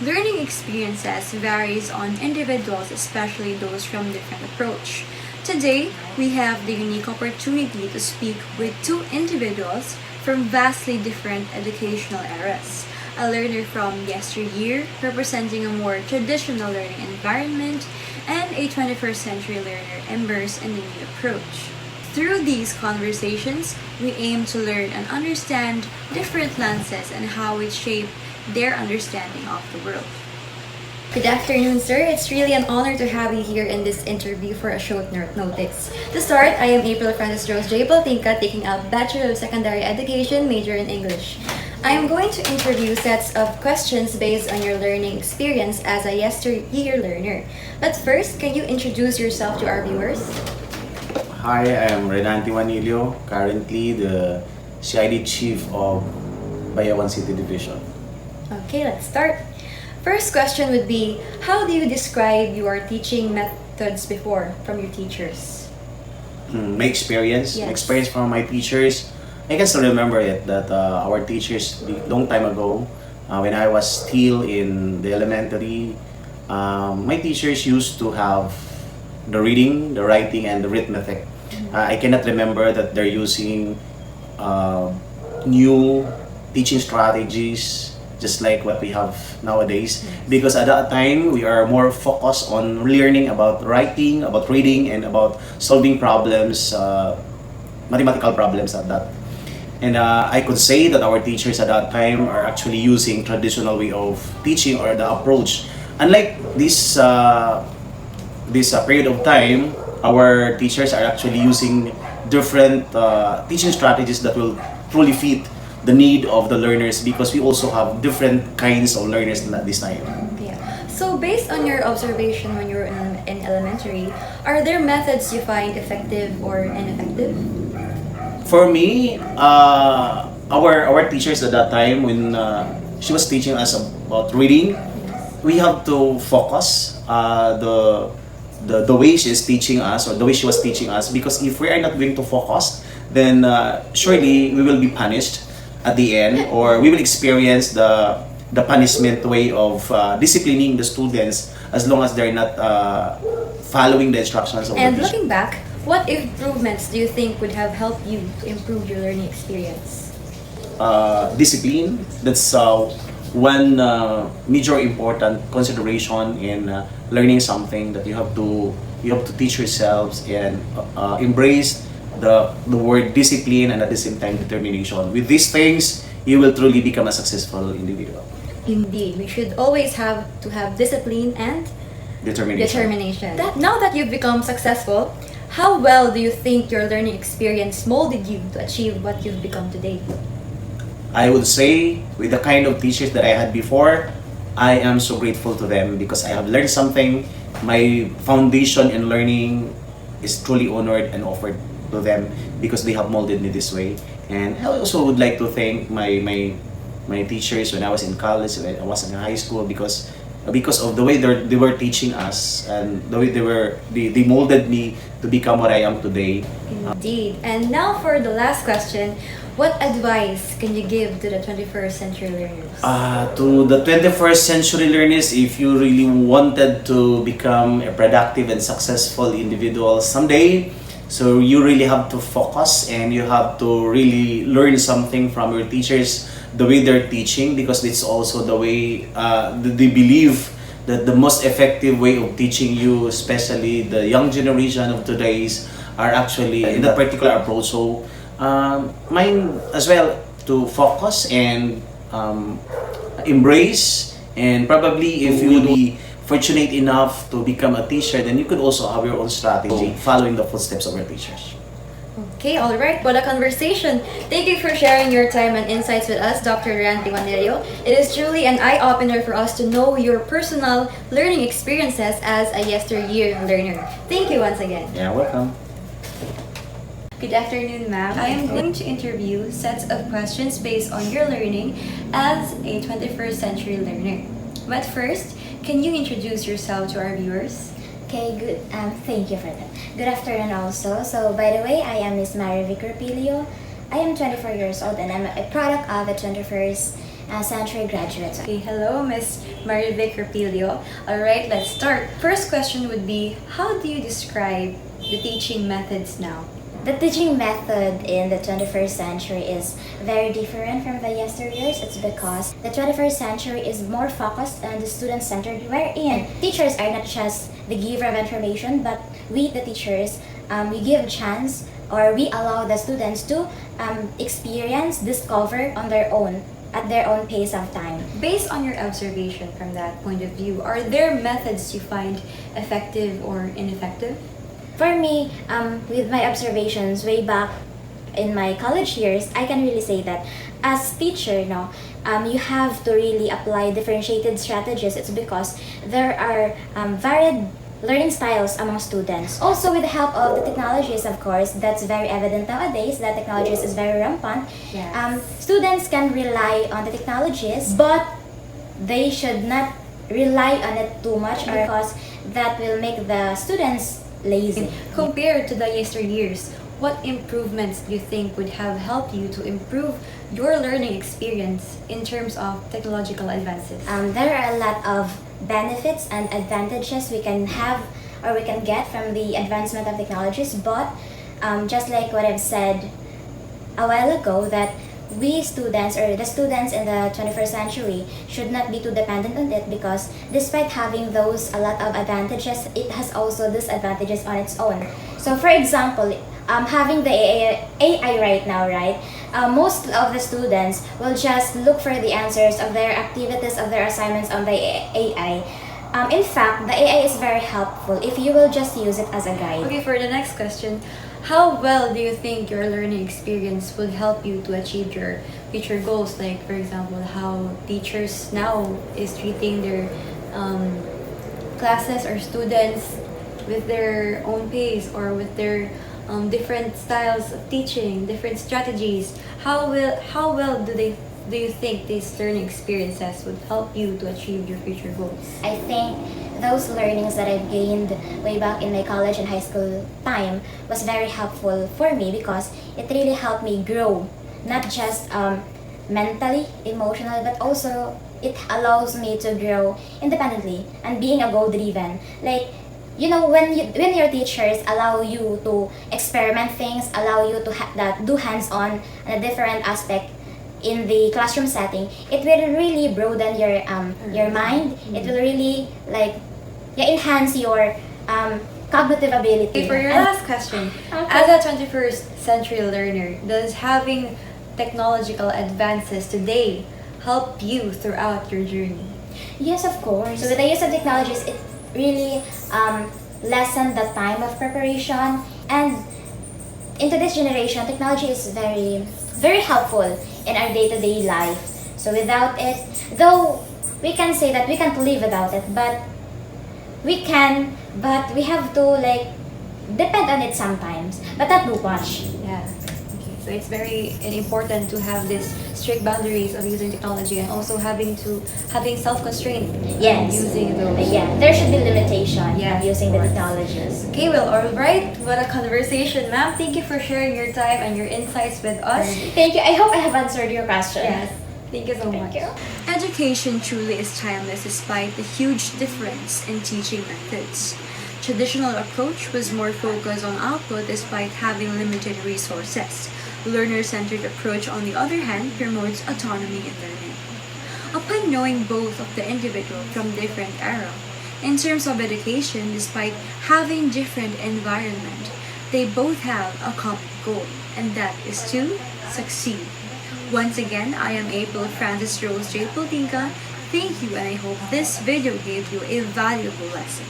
Learning experiences varies on individuals, especially those from different approach. Today, we have the unique opportunity to speak with two individuals from vastly different educational eras. A learner from yesteryear, representing a more traditional learning environment, and a 21st century learner immersed in the new approach. Through these conversations, we aim to learn and understand different lenses and how it shaped their understanding of the world. Good afternoon, sir. It's really an honor to have you here in this interview for a short notice. To start, I am April Francis Rose J. Paltinka, taking up Bachelor of Secondary Education, major in English. I am going to interview sets of questions based on your learning experience as a yesteryear learner. But first, can you introduce yourself to our viewers? Hi, I am Renan Timanilio, currently the CID Chief of Bayawan City Division. Okay, let's start. First question would be, how do you describe your teaching methods before from your teachers? My experience, Yes. experience from my teachers, I can still remember it that our teachers, long time ago, when I was still in the elementary, my teachers used to have the reading, the writing, and the arithmetic. I cannot remember that they're using new teaching strategies just like what we have nowadays, because at that time we are more focused on learning about writing, about reading, and about solving problems, mathematical problems at that. And I could say that our teachers at that time are actually using traditional way of teaching or the approach. Unlike this period of time, our teachers are actually using different teaching strategies that will truly fit the need of the learners, because we also have different kinds of learners at this time. Yeah. So based on your observation when you were in elementary, are there methods you find effective or ineffective? For me, our teachers at that time, when she was teaching us about reading, we have to focus the way she is teaching us, or the way she was teaching us, because if we are not going to focus, then surely we will be punished at the end, or we will experience the punishment way of disciplining the students as long as they're not following the instructions of And the teacher. looking back, what improvements do you think would have helped you to improve your learning experience? Discipline, that's one major important consideration in learning something, that you have to teach yourselves and embrace the word discipline, and at the same time determination. With these things, you will truly become a successful individual. Indeed, we should always have to have discipline and determination. Now that you've become successful, how well do you think your learning experience molded you to achieve what you've become today? I would say, with the kind of teachers that I had before, I am so grateful to them because I have learned something. My foundation in learning is truly honored and offered to them because they have molded me this way. And I also would like to thank my teachers when I was in college, when I was in high school, because of the way they were teaching us, and the way they molded me to become what I am today. Indeed. And now for the last question, what advice can you give to the 21st century learners? To the 21st century learners, if you really wanted to become a productive and successful individual someday, so you really have to focus, and you have to really learn something from your teachers, the way they're teaching, because it's also the way they believe that the most effective way of teaching you, especially the young generation of today's, are actually in that particular approach. So mine as well, to focus and embrace, and probably if you would be fortunate enough to become a teacher, then you could also have your own strategy following the footsteps of your teachers. Okay, all right. What a conversation. Thank you for sharing your time and insights with us, Dr. Randy Manilio. It is truly an eye-opener for us to know your personal learning experiences as a yesteryear learner. Thank you once again. Yeah, welcome. Good afternoon, ma'am. I am going to interview sets of questions based on your learning as a 21st century learner. But first, can you introduce yourself to our viewers? Okay, good. Thank you for that. Good afternoon also. So, by the way, I am Miss Mary Vicropilio. I am 24 years old and I'm a product of the 21st century graduates. Okay, hello, Miss Marivic Rapilio. Alright, let's start. First question would be, how do you describe the teaching methods now? The teaching method in the 21st century is very different from the yesteryears. It's because the 21st century is more focused and student-centered, wherein teachers are not just the giver of information, but we, the teachers, we give chance or we allow the students to experience, discover on their own, at their own pace of time. Based on your observation from that point of view, are there methods you find effective or ineffective? For me, with my observations way back in my college years, I can really say that as teacher, no, you have to really apply differentiated strategies. It's because there are varied learning styles among students. Also, with the help of the technologies, of course, that's very evident nowadays that technologies is very rampant. Yes. Students can rely on the technologies, but they should not rely on it too much, because that will make the students lazy. Compared to the yesteryears, what improvements do you think would have helped you to improve your learning experience in terms of technological advances? There are a lot of benefits and advantages we can have or we can get from the advancement of technologies, but just like what I've said a while ago, that we students or the students in the 21st century should not be too dependent on it, because despite having those a lot of advantages, it has also disadvantages on its own. So for example, having the AI right now, right? Most of the students will just look for the answers of their activities, of their assignments on the AI. In fact, the AI is very helpful if you will just use it as a guide. Okay, for the next question, how well do you think your learning experience would help you to achieve your future goals? Like, for example, how teachers now is treating their classes or students with their own pace, or with their different styles of teaching, different strategies. How well do you think these learning experiences would help you to achieve your future goals? I think those learnings that I've gained way back in my college and high school time was very helpful for me, because it really helped me grow, not just mentally, emotionally, but also it allows me to grow independently and being a goal-driven. Like, you know, when your teachers allow you to experiment things, allow you to do hands-on on a different aspect in the classroom setting, it will really broaden your mind. It will really enhance your cognitive ability. Okay, for your last question, as a 21st century learner, does having technological advances today help you throughout your journey? Yes, of course. So with the use of technologies, it really lessened the time of preparation. And in today's generation, technology is very, very helpful in our day-to-day life. So without it, though we can say that we can't live without it, but we have to depend on it sometimes, but not too much. Yeah. Okay. So it's very important to have this strict boundaries of using technology, and also having self-constraint Yes. using those. Yeah, there should be limitation Yeah, of using of the course. technologies. Okay, well, alright. What a conversation, ma'am. Thank you for sharing your time and your insights with us. Thank you. I hope I have answered your question. Yes. Thank you so much. Thank you. Education truly is timeless despite the huge difference in teaching methods. Traditional approach was more focused on output despite having limited resources. Learner-centered approach, on the other hand, promotes autonomy in learning. Upon knowing both of the individual from different era, in terms of education, despite having different environment, they both have a common goal, and that is to succeed. Once again, I am April Francis Rose J. Pultinka. Thank you, and I hope this video gave you a valuable lesson.